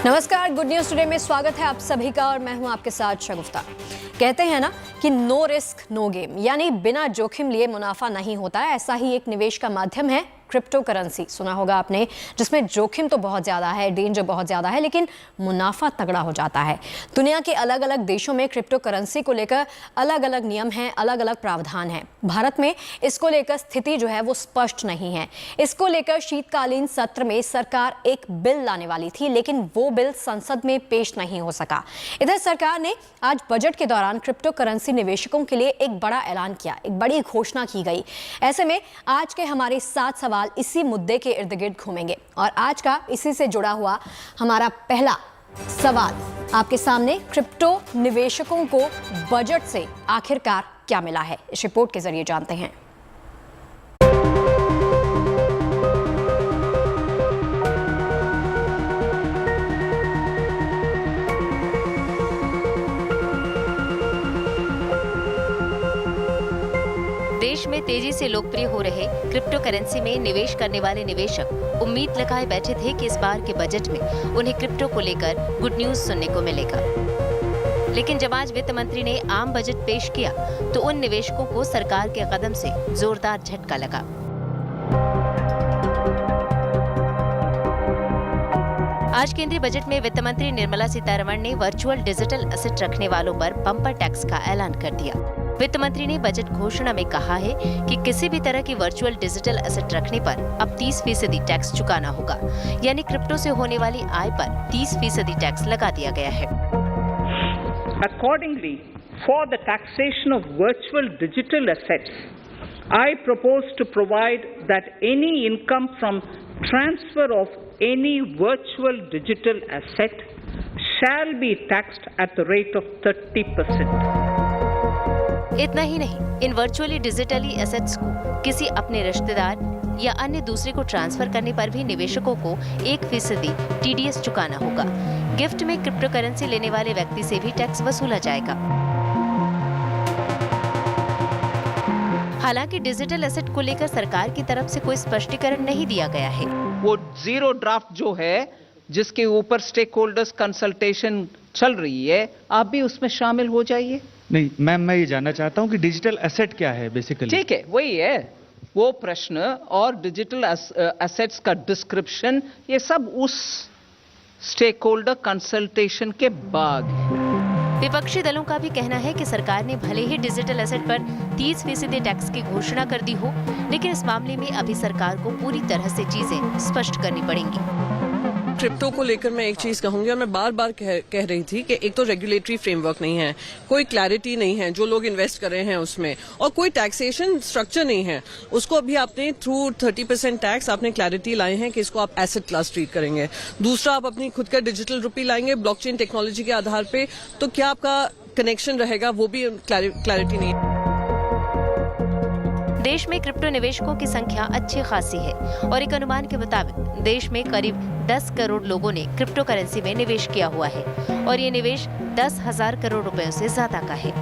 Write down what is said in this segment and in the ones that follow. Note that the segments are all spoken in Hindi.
नमस्कार, गुड न्यूज टुडे में स्वागत है आप सभी का और मैं हूं आपके साथ शगुफ्ता। कहते हैं ना कि नो रिस्क नो गेम, यानी बिना जोखिम लिए मुनाफा नहीं होता है। ऐसा ही एक निवेश का माध्यम है क्रिप्टो करेंसी। सुना होगा आपने, जिसमें जोखिम तो बहुत ज़्यादा है, डेंजर बहुत ज़्यादा है, लेकिन मुनाफा तगड़ा हो जाता है। दुनिया के अलग अलग देशों में क्रिप्टो करेंसी को लेकर अलग अलग नियम हैं, अलग अलग प्रावधान हैं। भारत में इसको लेकर स्थिति जो है वो स्पष्ट नहीं है। इसको लेकर शीतकालीन सत्र में सरकार एक बिल लाने वाली थी, लेकिन वो बिल संसद में पेश नहीं हो सका। इधर सरकार ने आज बजट के दौरान क्रिप्टो करेंसी निवेशकों के लिए एक बड़ा ऐलान किया, एक बड़ी घोषणा की गई। ऐसे में आज के हमारे 7 सवाल इसी मुद्दे के इर्द गिर्द घूमेंगे और आज का इसी से जुड़ा हुआ हमारा पहला सवाल आपके सामने, क्रिप्टो निवेशकों को बजट से आखिरकार क्या मिला है, इस रिपोर्ट के जरिए जानते हैं। देश में तेजी से लोकप्रिय हो रहे क्रिप्टो करेंसी में निवेश करने वाले निवेशक उम्मीद लगाए बैठे थे कि इस बार के बजट में उन्हें क्रिप्टो को लेकर गुड न्यूज सुनने को मिलेगा। लेकिन जब आज वित्त मंत्री ने आम बजट पेश किया तो उन निवेशकों को सरकार के कदम से जोरदार झटका लगा। आज केंद्रीय बजट में वित्त मंत्री निर्मला सीतारमण ने वर्चुअल डिजिटल एसेट रखने वालों पर बम्पर टैक्स का ऐलान कर दिया। वित्त मंत्री ने बजट घोषणा में कहा है कि किसी भी तरह की वर्चुअल डिजिटल एसेट रखने पर अब 30% टैक्स चुकाना होगा, यानी क्रिप्टो से होने वाली आय पर 30% टैक्स लगा दिया गया है। Accordingly, for the taxation of virtual digital assets, I propose to provide that any income from transfer of any virtual digital asset shall be taxed at the rate of 30%. इतना ही नहीं, इन वर्चुअली डिजिटली एसेट्स को किसी अपने रिश्तेदार या अन्य दूसरे को ट्रांसफर करने पर भी निवेशकों को 1% TDS चुकाना होगा। गिफ्ट में क्रिप्टो करेंसी लेने वाले व्यक्ति से भी टैक्स वसूला जाएगा। हालांकि डिजिटल एसेट को लेकर सरकार की तरफ से कोई स्पष्टीकरण नहीं दिया गया है। वो जीरो ड्राफ्ट जो है, जिसके ऊपर स्टेक होल्डर्स कंसल्टेशन चल रही है, आप भी उसमें शामिल हो जाइए। नहीं मैम, मैं ये जानना चाहता हूँ कि डिजिटल एसेट क्या है बेसिकली। ठीक है, वही है वो प्रश्न, और डिजिटल एसेट्स का डिस्क्रिप्शन, ये सब उस स्टेक होल्डर कंसल्टेशन के बाद। विपक्षी दलों का भी कहना है कि सरकार ने भले ही डिजिटल एसेट पर 30% टैक्स की घोषणा कर दी हो, लेकिन इस मामले में अभी सरकार को पूरी तरह से चीजें स्पष्ट करनी पड़ेंगी। क्रिप्टो को लेकर मैं एक चीज कहूंगी, और मैं बार बार कह रही थी कि एक तो रेगुलेटरी फ्रेमवर्क नहीं है, कोई क्लैरिटी नहीं है जो लोग इन्वेस्ट कर रहे हैं उसमें, और कोई टैक्सेशन स्ट्रक्चर नहीं है। उसको अभी आपने थ्रू 30% टैक्स आपने क्लैरिटी लाए हैं कि इसको आप एसेट क्लास ट्रीट करेंगे। दूसरा, आप अपनी खुद का डिजिटल रुपी लाएंगे ब्लॉकचेन टेक्नोलॉजी के आधार पे, तो क्या आपका कनेक्शन रहेगा, वो भी क्लैरिटी नहीं है। देश में क्रिप्टो निवेशकों की संख्या अच्छी खासी है और एक अनुमान के मुताबिक देश में करीब 10 करोड़ लोगों ने क्रिप्टो करेंसी में निवेश किया हुआ है और ये निवेश 10,000 करोड़ रुपए से ज्यादा का है।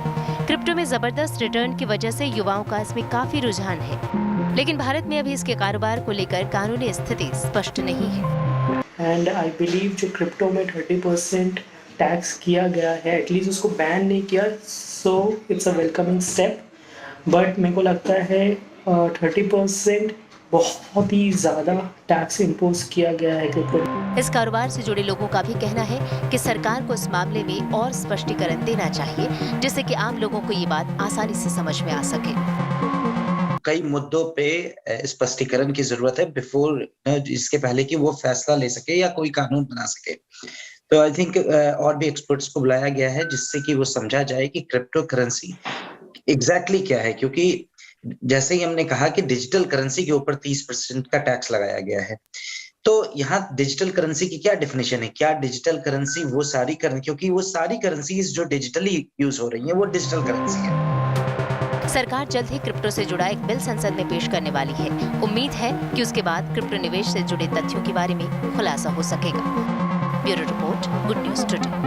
क्रिप्टो में जबरदस्त रिटर्न की वजह से युवाओं का इसमें काफी रुझान है, लेकिन भारत में अभी इसके कारोबार को लेकर कानूनी स्थिति स्पष्ट नहीं है। एंड आई बिलीव जो क्रिप्टो में 30% टैक्स किया गया है, एटलीस्ट उसको बैन नहीं किया, so it's a welcoming step. But मेरे को लगता है 30% बहुत ही ज़्यादा टैक्स इम्पोज किया गया है क्रिप्टो। इस कारोबार से जुड़े लोगों का भी कहना है कि सरकार को इस मामले में और स्पष्टीकरण देना चाहिए, जिससे कि आम लोगों को ये बात आसानी से समझ में आ सके। कई मुद्दों पे स्पष्टीकरण की जरूरत है बिफोर, इसके पहले कि वो फैसला ले सके या कोई कानून बना सके। तो आई थिंक और भी एक्सपर्ट्स को बुलाया गया है जिससे कि वो समझा जाए कि क्रिप्टो करेंसी एग्जैक्टली क्या है, क्योंकि जैसे ही हमने कहा कि डिजिटल करेंसी के ऊपर 30% का टैक्स लगाया गया है, तो यहाँ डिजिटल करेंसी की क्या डेफिनेशन है? क्या डिजिटल करेंसी वो सारी क्योंकि वो सारी करेंसीज जो डिजिटली यूज हो रही हैं वो डिजिटल करेंसी है। सरकार जल्द ही क्रिप्टो से जुड़ा एक बिल संसद में पेश करने वाली है। उम्मीद है कि उसके बाद क्रिप्टो निवेश से जुड़े तथ्यों के बारे में खुलासा हो सकेगा। Bureau report, good news today.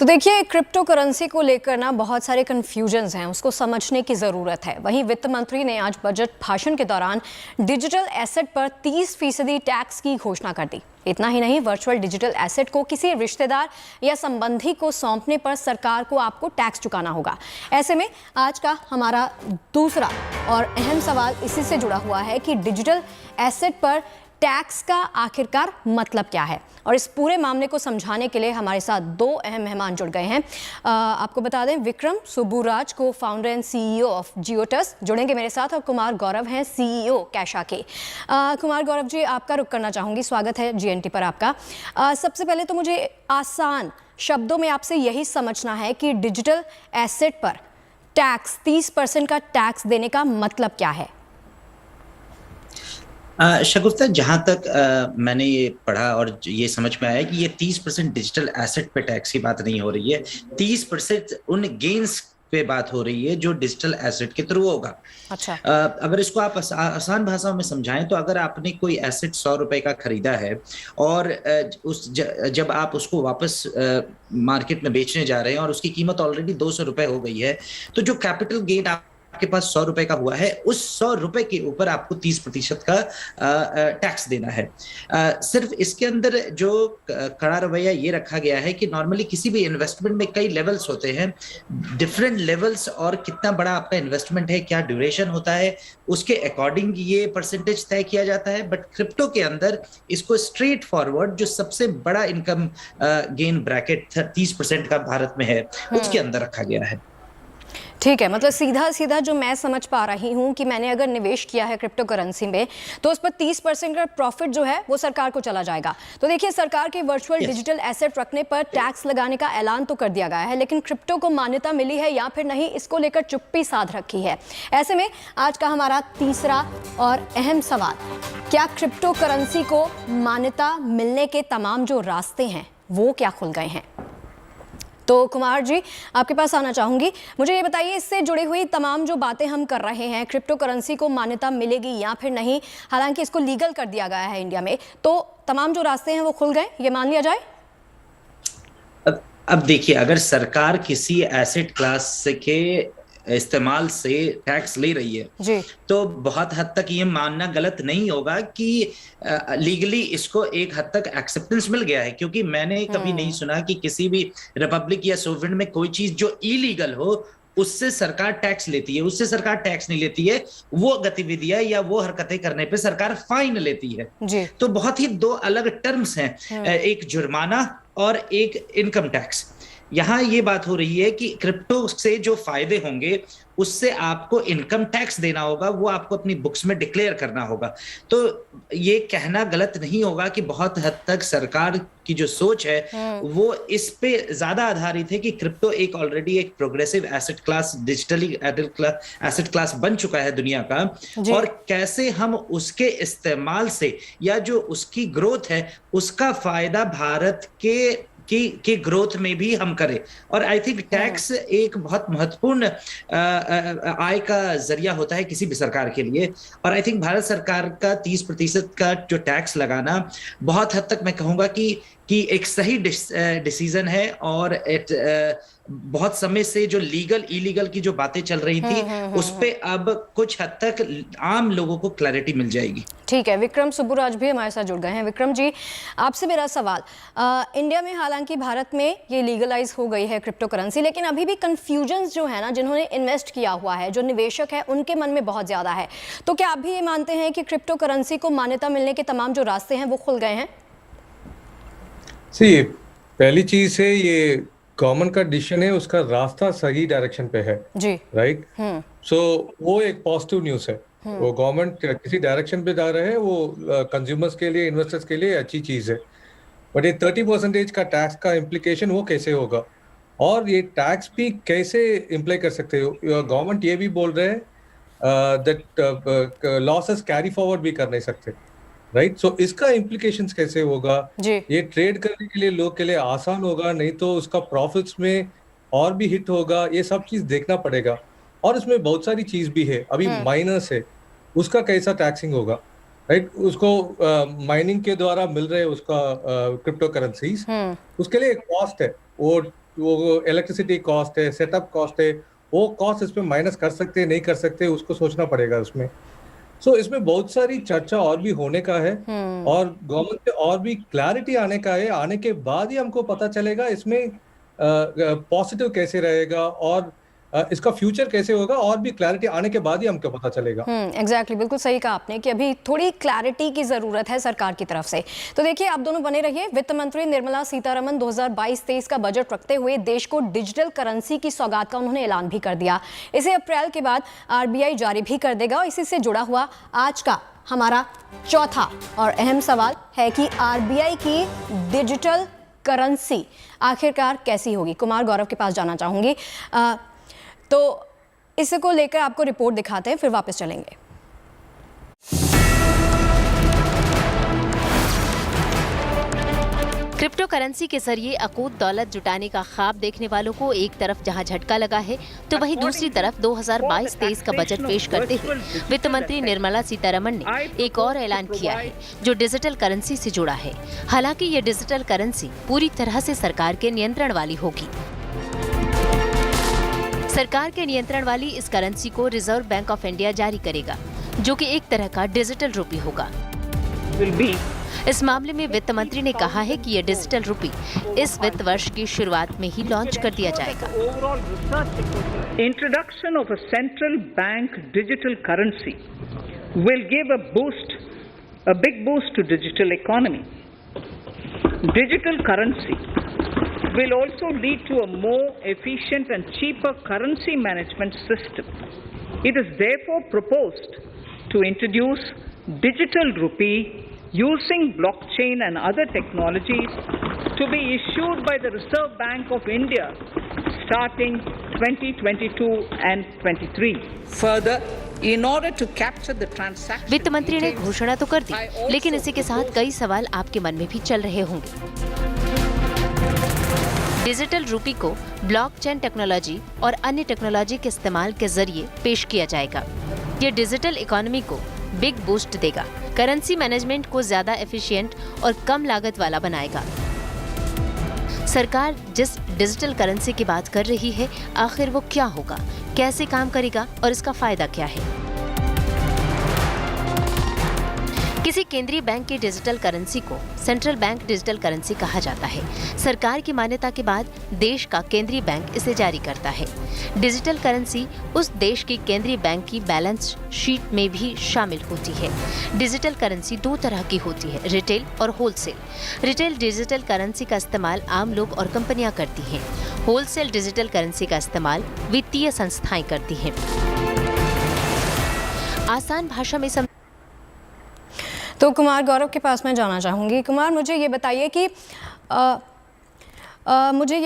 तो देखिए, क्रिप्टो करेंसी को लेकर ना बहुत सारे कन्फ्यूजन्स हैं, उसको समझने की ज़रूरत है। वहीं वित्त मंत्री ने आज बजट भाषण के दौरान डिजिटल एसेट पर 30% टैक्स की घोषणा कर दी। इतना ही नहीं, वर्चुअल डिजिटल एसेट को किसी रिश्तेदार या संबंधी को सौंपने पर सरकार को आपको टैक्स चुकाना होगा। ऐसे में आज का हमारा दूसरा और अहम सवाल इसी से जुड़ा हुआ है कि डिजिटल एसेट पर टैक्स का आखिरकार मतलब क्या है। और इस पूरे मामले को समझाने के लिए हमारे साथ दो अहम मेहमान जुड़ गए हैं। आपको बता दें, विक्रम सुब्बुराज को फाउंडर एंड CEO ऑफ जियोटस जुड़ेंगे मेरे साथ, और कुमार गौरव हैं CEO कैशा के। कुमार गौरव जी, आपका रुख करना चाहूँगी, स्वागत है GNT पर आपका। सबसे पहले तो मुझे आसान शब्दों में आपसे यही समझना है कि डिजिटल एसेट पर टैक्स 30% का टैक्स देने का मतलब क्या है। शगुफ्ता, जहां तक मैंने ये पढ़ा और ये समझ में आया कि ये 30% डिजिटल एसेट पे टैक्स की बात नहीं हो रही है, 30% उन गेन्स पे बात हो रही है जो डिजिटल एसेट के थ्रू होगा। अच्छा। अगर इसको आप आसान भाषा में समझाएं तो अगर आपने कोई एसेट 100 रुपए का खरीदा है और जब आप उसको वापस मार्केट में बेचने जा रहे हैं और उसकी कीमत ऑलरेडी 200 रुपए हो गई है, तो जो कैपिटल गेन आपके पास 100 रुपए का हुआ है, उस 100 रुपए के ऊपर आपको 30% का टैक्स देना है। सिर्फ इसके अंदर जो कड़ा रवैया ये रखा गया है कि नॉर्मली किसी भी इन्वेस्टमेंट में कई लेवल्स होते हैं, डिफरेंट लेवल्स, और कितना बड़ा आपका इन्वेस्टमेंट है, क्या ड्यूरेशन होता है, उसके अकॉर्डिंग ये परसेंटेज तय किया जाता है। बट क्रिप्टो के अंदर इसको स्ट्रेट फॉरवर्ड जो सबसे बड़ा इनकम गेन ब्रैकेट 30% का भारत में है, उसके अंदर रखा गया है। ठीक है, मतलब सीधा सीधा जो मैं समझ पा रही हूँ कि मैंने अगर निवेश किया है क्रिप्टो करेंसी में, तो उस पर 30% का प्रॉफिट जो है वो सरकार को चला जाएगा। तो देखिए, सरकार के वर्चुअल डिजिटल एसेट रखने पर टैक्स लगाने का ऐलान तो कर दिया गया है, लेकिन क्रिप्टो को मान्यता मिली है या फिर नहीं, इसको लेकर चुप्पी साध रखी है। ऐसे में आज का हमारा तीसरा और अहम सवाल, क्या क्रिप्टो करेंसी को मान्यता मिलने के तमाम जो रास्ते हैं वो क्या खुल गए हैं। तो कुमार जी, आपके पास आना चाहूँगी। मुझे ये बताइए, इससे जुड़ी हुई तमाम जो बातें हम कर रहे हैं, क्रिप्टो करेंसी को मान्यता मिलेगी या फिर नहीं, हालांकि इसको लीगल कर दिया गया है इंडिया में, तो तमाम जो रास्ते हैं वो खुल गए, ये मान लिया जाए। अब देखिए, अगर सरकार किसी एसेट क्लास के इस्तेमाल से टैक्स ले रही है जी, तो बहुत हद तक ये मानना गलत नहीं होगा कि लीगली इसको एक हद तक एक्सेप्टेंस मिल गया है, क्योंकि मैंने कभी नहीं सुना कि किसी भी रिपब्लिक या सोवरेन में कोई चीज जो इलीगल हो उससे सरकार टैक्स लेती है। उससे सरकार टैक्स नहीं लेती है, वो गतिविधियां या वो हरकतें करने पे सरकार फाइन लेती है जी। तो बहुत ही दो अलग टर्म्स हैं, एक जुर्माना और एक इनकम टैक्स। यहाँ ये बात हो रही है कि क्रिप्टो से जो फायदे होंगे उससे आपको इनकम टैक्स देना होगा, वो आपको अपनी बुक्स में डिक्लेयर करना होगा। तो ये कहना गलत नहीं होगा कि बहुत हद तक सरकार की जो सोच है वो इस पे ज्यादा आधारित है कि क्रिप्टो एक ऑलरेडी एक progressive asset class, digitally asset class बन चुका है दुनिया का, और कैसे हम उसके इस्तेमाल से या जो उसकी ग्रोथ है उसका फायदा भारत की ग्रोथ में भी हम करें। और आई थिंक टैक्स एक बहुत महत्वपूर्ण आय का जरिया होता है किसी भी सरकार के लिए, और आई थिंक भारत सरकार का 30% का जो टैक्स लगाना बहुत हद तक मैं कहूंगा कि एक सही डिसीजन है। और बहुत समय से जो लीगल इलीगल की जो बातें चल रही थी उस पे अब कुछ हद तक आम लोगों को क्लैरिटी मिल जाएगी। ठीक है, विक्रम सुब्बुराज भी हमारे साथ जुड़ गए हैं। विक्रम जी, आपसे मेरा सवाल, इंडिया में हालांकि भारत में ये लीगलाइज हो गई है क्रिप्टो करेंसी, लेकिन अभी भी कंफ्यूजन्स जो है ना, जिन्होंने इन्वेस्ट किया हुआ है, जो निवेशक है, उनके मन में बहुत ज़्यादा है। तो क्या आप भी ये मानते हैं कि क्रिप्टो करेंसी को मान्यता मिलने के तमाम जो रास्ते हैं वो खुल गए हैं। पहली चीज है, ये गवर्नमेंट का डिसीजन है, उसका रास्ता सही डायरेक्शन पे है जी, राइट। सो वो एक पॉजिटिव न्यूज़ है। वो गवर्नमेंट किसी डायरेक्शन पे जा रहे हैं, वो कंज्यूमर्स के लिए, इन्वेस्टर्स के लिए अच्छी चीज है। बट ये 30% का टैक्स का इम्प्लीकेशन वो कैसे होगा, और ये टैक्स भी कैसे इम्प्लाई कर सकते हो। गवर्नमेंट ये भी बोल रहे हैं दैट लॉसेस कैरी फॉरवर्ड भी कर नहीं सकते, राइट। सो इसका इम्प्लीकेशंस कैसे होगा, ये ट्रेड करने के लिए लोग के लिए आसान होगा, नहीं तो उसका प्रॉफिट्स में और भी हिट होगा, ये सब चीज देखना पड़ेगा। और इसमें बहुत सारी चीज भी है, अभी माइनर्स है, उसका कैसा टैक्सिंग होगा, राइट। उसको माइनिंग के द्वारा मिल रहे उसका क्रिप्टो करेंसीज, उसके लिए एक कॉस्ट है, वो वो इलेक्ट्रिसिटी कॉस्ट है, सेटअप कॉस्ट है, वो कॉस्ट इसमें माइनस कर सकते हैं, नहीं कर सकते, उसको सोचना पड़ेगा उसमें। सो इसमें बहुत सारी चर्चा और भी होने का है और गवर्नमेंट से और भी क्लैरिटी आने का है। आने के बाद ही हमको पता चलेगा इसमें पॉजिटिव कैसे रहेगा और इसका फ्यूचर कैसे होगा, और भी क्लैरिटी आने के बाद ही हमको पता चलेगा। एग्जैक्टली, बिल्कुल सही कहा आपने कि अभी थोड़ी क्लैरिटी की जरूरत है सरकार की तरफ से। तो देखिए, आप दोनों बने रहिए। वित्त मंत्री निर्मला सीतारमण 2022-23 का बजट रखते हुए देश को डिजिटल करेंसी की सौगात का उन्होंने ऐलान भी कर दिया। इसे अप्रैल के बाद आरबीआई जारी भी कर देगा। और इसी से जुड़ा हुआ आज का हमारा चौथा और अहम सवाल है कि आरबीआई की डिजिटल करेंसी आखिरकार कैसी होगी। कुमार गौरव के पास जाना चाहूंगी। तो इसको लेकर आपको रिपोर्ट दिखाते हैं, फिर वापस चलेंगे। क्रिप्टो करेंसी के जरिए अकूत दौलत जुटाने का ख्वाब देखने वालों को एक तरफ जहां झटका लगा है, तो वहीं दूसरी तरफ 2022-23 का बजट पेश करते हुए वित्त मंत्री निर्मला सीतारमण ने एक और ऐलान किया है जो डिजिटल करेंसी से जुड़ा है। हालांकि ये डिजिटल करेंसी पूरी तरह से सरकार के नियंत्रण वाली होगी। सरकार के नियंत्रण वाली इस करेंसी को रिजर्व बैंक ऑफ इंडिया जारी करेगा, जो कि एक तरह का डिजिटल रूपी होगा। इस मामले में वित्त मंत्री ने कहा है कि यह डिजिटल रूपी इस वित्त वर्ष की शुरुआत में ही लॉन्च कर दिया जाएगा। Introduction of a central bank digital currency will give a big boost to digital economy. Digital currency will also lead to a more efficient and cheaper currency management system. It is therefore proposed to introduce digital rupee using blockchain and other technologies to be issued by the Reserve Bank of India starting 2022 and 23. Further, in order to capture the transaction वित्त मंत्री ने घोषणा तो कर दी, लेकिन इसी के साथ कई सवाल आपके मन में भी चल रहे होंगे। डिजिटल रूपी को ब्लॉकचेन टेक्नोलॉजी और अन्य टेक्नोलॉजी के इस्तेमाल के जरिए पेश किया जाएगा। ये डिजिटल इकोनॉमी को बिग बूस्ट देगा, करेंसी मैनेजमेंट को ज्यादा एफिशिएंट और कम लागत वाला बनाएगा। सरकार जिस डिजिटल करेंसी की बात कर रही है, आखिर वो क्या होगा, कैसे काम करेगा और इसका फायदा क्या है? किसी केंद्रीय बैंक की डिजिटल करेंसी को सेंट्रल बैंक डिजिटल करेंसी कहा जाता है। सरकार की मान्यता के बाद देश का केंद्रीय बैंक इसे जारी करता है। डिजिटल करेंसी उस देश की केंद्रीय बैंक की बैलेंस शीट में भी शामिल होती है। डिजिटल करेंसी दो तरह की होती है, रिटेल और होलसेल। रिटेल डिजिटल करेंसी का इस्तेमाल आम लोग और कंपनियां करती हैं। होलसेल डिजिटल करेंसी का इस्तेमाल वित्तीय संस्थाएं करती हैं। आसान भाषा में तो कुमार गौरव के पास मैं जाना चाहूँगी। कुमार, मुझे ये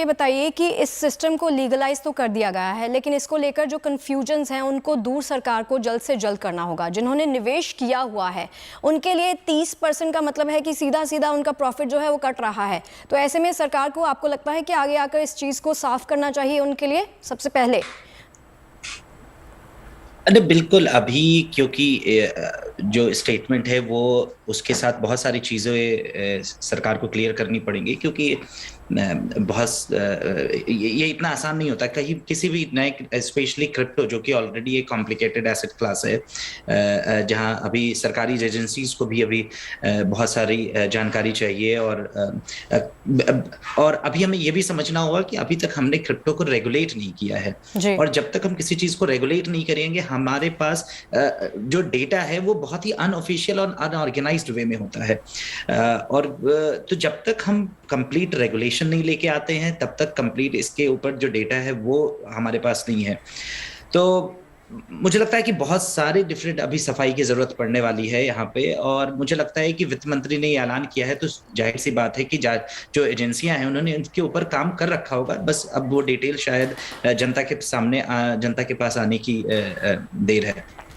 बताइए कि इस सिस्टम को लीगलाइज तो कर दिया गया है, लेकिन इसको लेकर जो कन्फ्यूजन्स हैं उनको दूर सरकार को जल्द से जल्द करना होगा। जिन्होंने निवेश किया हुआ है उनके लिए 30% का मतलब है कि सीधा सीधा उनका प्रॉफिट जो है वो कट रहा है। तो ऐसे में सरकार को, आपको लगता है कि आगे आकर इस चीज़ को साफ करना चाहिए उनके लिए सबसे पहले? अरे बिल्कुल, अभी क्योंकि जो स्टेटमेंट है वो उसके साथ बहुत सारी चीज़ें सरकार को क्लियर करनी पड़ेंगी, क्योंकि बहुत ये इतना आसान नहीं होता। कहीं किसी भी नए, स्पेशली क्रिप्टो जो कि ऑलरेडी एक कॉम्प्लिकेटेड एसेट क्लास है, जहां अभी सरकारी एजेंसीज को भी अभी बहुत सारी जानकारी चाहिए, और अभी हमें ये भी समझना होगा कि अभी तक हमने क्रिप्टो को रेगुलेट नहीं किया है, और जब तक हम किसी चीज़ को रेगुलेट नहीं करेंगे, हमारे पास जो डेटा है वो बहुत ही अनऑफिशियल और अनऑर्गेनाइज्ड वे में होता है, और तो जब तक हम कंप्लीट रेगुलेशन नहीं लेके आते हैं तब तक कंप्लीट इसके ऊपर जो डेटा है वो हमारे पास नहीं है। तो मुझे लगता है कि बहुत सारे डिफरेंट अभी सफाई की जरूरत पड़ने वाली है यहाँ पे, और मुझे लगता है कि वित्त मंत्री ने ये ऐलान किया है तो जाहिर सी बात है कि जो एजेंसियां हैं उन्होंने उनके ऊपर काम कर रखा होगा, बस अब वो डिटेल शायद जनता के सामने, जनता के पास आने की देर है।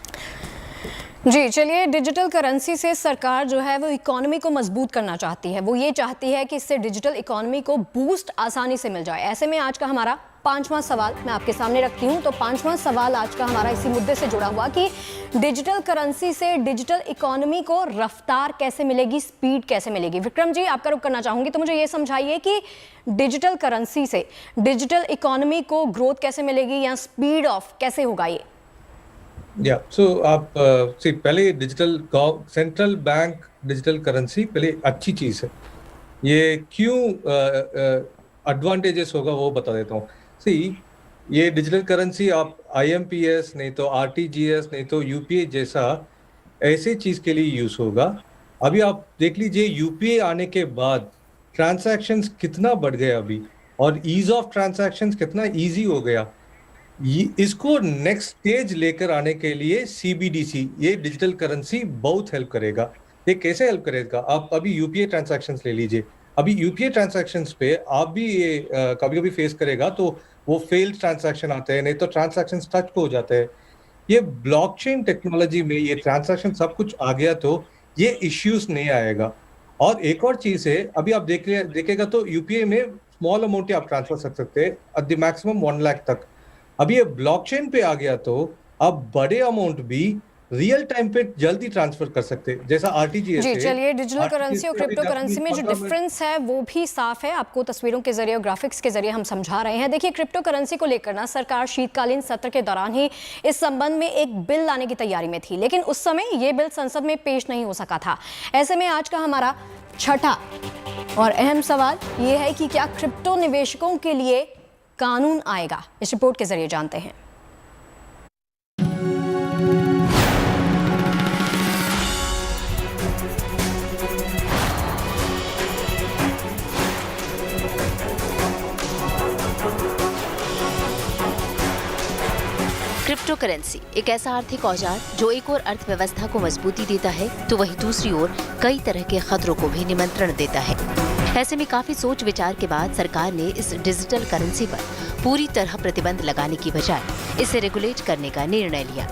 जी चलिए, डिजिटल करेंसी से सरकार जो है वो इकोनॉमी को मजबूत करना चाहती है। वो ये चाहती है कि इससे डिजिटल इकोनॉमी को बूस्ट आसानी से मिल जाए। ऐसे में आज का हमारा पांचवां सवाल मैं आपके सामने रखती हूं। तो पांचवां सवाल आज का हमारा इसी मुद्दे से जुड़ा हुआ कि डिजिटल करेंसी से डिजिटल इकोनॉमी को रफ्तार कैसे मिलेगी, स्पीड कैसे मिलेगी। विक्रम जी, आपका रुख करना चाहूंगी, तो मुझे ये समझाइए कि डिजिटल करेंसी से डिजिटल इकोनॉमी को ग्रोथ कैसे मिलेगी या स्पीड ऑफ कैसे होगा ये? सो आप पहले digital central bank digital currency पहले अच्छी चीज है। ये क्यों एडवांटेजेस होगा वो बता देता हूँ। ये डिजिटल करेंसी आप IMPS नहीं तो RTGS नहीं तो UPI जैसा ऐसे चीज के लिए यूज होगा। अभी आप देख लीजिए UPI आने के बाद ट्रांजैक्शंस कितना बढ़ गया अभी, और ईज ऑफ ट्रांजैक्शंस कितना इजी हो गया। इसको नेक्स्ट स्टेज लेकर आने के लिए CBDC ये डिजिटल करेंसी बहुत हेल्प करेगा। ये कैसे हेल्प करेगा? आप अभी UPI ट्रांजैक्शंस ले लीजिए। अभी UPI ट्रांजैक्शंस पे आप भी ये कभी कभी फेस करेगा तो वो फेल्ड ट्रांजैक्शन आते हैं, नहीं तो ट्रांजैक्शन स्टक हो जाते हैं। ये ब्लॉकचेन टेक्नोलॉजी में ये ट्रांजैक्शन सब कुछ आ गया तो ये इश्यूज नहीं आएगा। और एक और चीज है, अभी आप देखेगा तो UPI में स्मॉल अमाउंट ही आप ट्रांसफर कर सकते हैं, एट द मैक्सिमम 1 लाख तक। अभी ये ब्लॉकचेन पे आ गया तो आप बड़े अमाउंट भी रियल टाइम पे जल्दी ट्रांसफर कर सकते हैं, जैसा RTGS जी, चलिए डिजिटल करेंसी और क्रिप्टो करेंसी में जो डिफरेंस है वो भी साफ है, आपको तस्वीरों के जरिए और ग्राफिक्स के जरिए हम समझा रहे हैं। देखिए, क्रिप्टो करेंसी को लेकर ना सरकार शीतकालीन सत्र के दौरान ही इस संबंध में एक बिल लाने की तैयारी में थी, लेकिन उस समय ये बिल संसद में पेश नहीं हो सका था। ऐसे में आज का हमारा छठा और अहम सवाल ये है कि क्या क्रिप्टो निवेशकों के लिए कानून आएगा? इस रिपोर्ट के जरिए जानते हैं। क्रिप्टो करेंसी एक ऐसा आर्थिक औजार जो एक ओर अर्थव्यवस्था को मजबूती देता है तो वहीं दूसरी ओर कई तरह के खतरों को भी निमंत्रण देता है। ऐसे में काफी सोच विचार के बाद सरकार ने इस डिजिटल करेंसी पर पूरी तरह प्रतिबंध लगाने की बजाय इसे रेगुलेट करने का निर्णय लिया।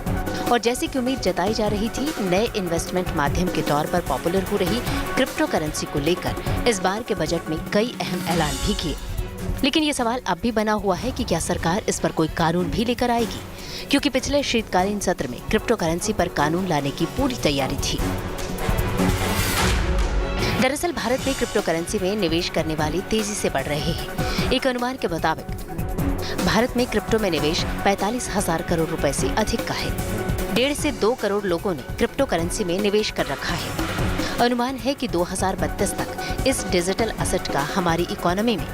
और जैसी कि उम्मीद जताई जा रही थी, नए इन्वेस्टमेंट माध्यम के तौर पर पॉपुलर हो रही क्रिप्टो करेंसी को लेकर इस बार के बजट में कई अहम ऐलान भी किए। लेकिन ये सवाल अब भी बना हुआ है कि क्या सरकार इस पर कोई कानून भी लेकर आएगी, क्योंकि पिछले शीतकालीन सत्र में क्रिप्टो करेंसी पर कानून लाने की पूरी तैयारी थी। दरअसल भारत में क्रिप्टो करेंसी में निवेश करने वाले तेजी से बढ़ रहे हैं। एक अनुमान के मुताबिक भारत में क्रिप्टो में निवेश 45,000 करोड़ रुपए से अधिक का है। 1.5 से 2 करोड़ लोगों ने क्रिप्टो करेंसी में निवेश कर रखा है। अनुमान है कि 2032 तक इस डिजिटल एसेट का हमारी इकोनॉमी में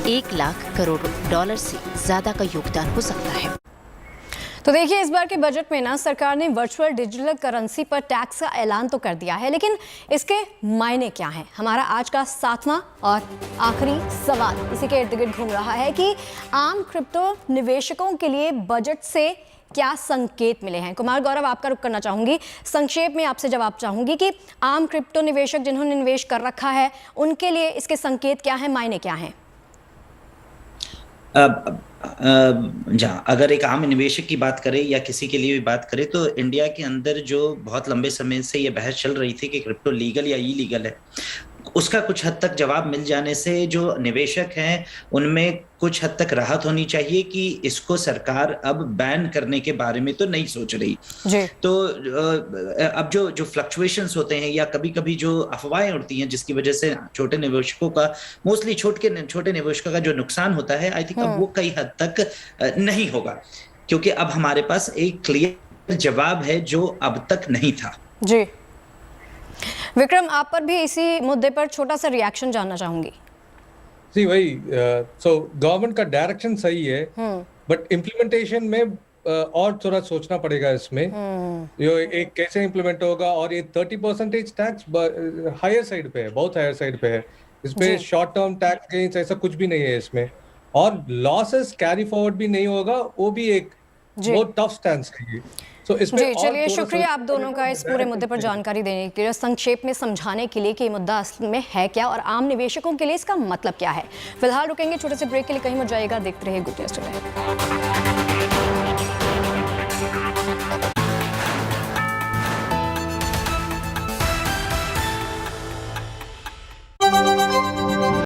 1 लाख करोड़ डॉलर से ज्यादा का योगदान हो सकता है। तो देखिए, इस बार के बजट में ना सरकार ने वर्चुअल डिजिटल करेंसी पर टैक्स का ऐलान तो कर दिया है, लेकिन इसके मायने क्या हैं? हमारा आज का 7वां और आखिरी सवाल इसी के इर्द गिर्द घूम रहा है कि आम क्रिप्टो निवेशकों के लिए बजट से क्या संकेत मिले हैं। कुमार गौरव, आपका रुख करना चाहूंगी, संक्षेप में आपसे जवाब चाहूंगी कि आम क्रिप्टो निवेशक जिन्होंने निवेश कर रखा है उनके लिए इसके संकेत क्या है, मायने क्या हैं? जहाँ अगर एक आम निवेशक की बात करें या किसी के लिए भी बात करें तो इंडिया के अंदर जो बहुत लंबे समय से ये बहस चल रही थी कि क्रिप्टो लीगल या इलीगल है, उसका कुछ हद तक जवाब मिल जाने से जो निवेशक हैं उनमें कुछ हद तक राहत होनी चाहिए कि इसको सरकार अब बैन करने के बारे में तो नहीं सोच रही जी। तो अब जो फ्लक्चुएशंस होते हैं या कभी कभी जो अफवाहें उड़ती हैं जिसकी वजह से छोटे निवेशकों का, मोस्टली छोटे निवेशकों का जो नुकसान होता है, आई थिंक अब वो कई हद तक नहीं होगा, क्योंकि अब हमारे पास एक क्लियर जवाब है जो अब तक नहीं था जी। विक्रम, आप पर भी इसी मुद्दे पर छोटा सा रिएक्शन जानना चाहूंगी। जी वही, सो गवर्नमेंट का डायरेक्शन सही है, बट इम्प्लीमेंटेशन में और थोड़ा सोचना पड़ेगा इसमें ये एक कैसे इम्प्लीमेंट होगा। और ये 30% टैक्स हायर साइड पे है, बहुत हायर साइड पे है। इसमें शॉर्ट टर्म टैक्स गेन्स ऐसा कुछ भी नहीं है इसमें, और लॉसेस कैरी फॉरवर्ड भी नहीं होगा, वो भी एक बहुत टफ स्टैंड है। जी, चलिए, शुक्रिया आप दोनों का इस पूरे मुद्दे पर जानकारी देने के लिए, संक्षेप में समझाने के लिए कि ये मुद्दा असल में है क्या और आम निवेशकों के लिए इसका मतलब क्या है। फिलहाल रुकेंगे छोटे से ब्रेक के लिए, कहीं मत जाइएगा, देखते रहिए गुड न्यूज़ टुडे।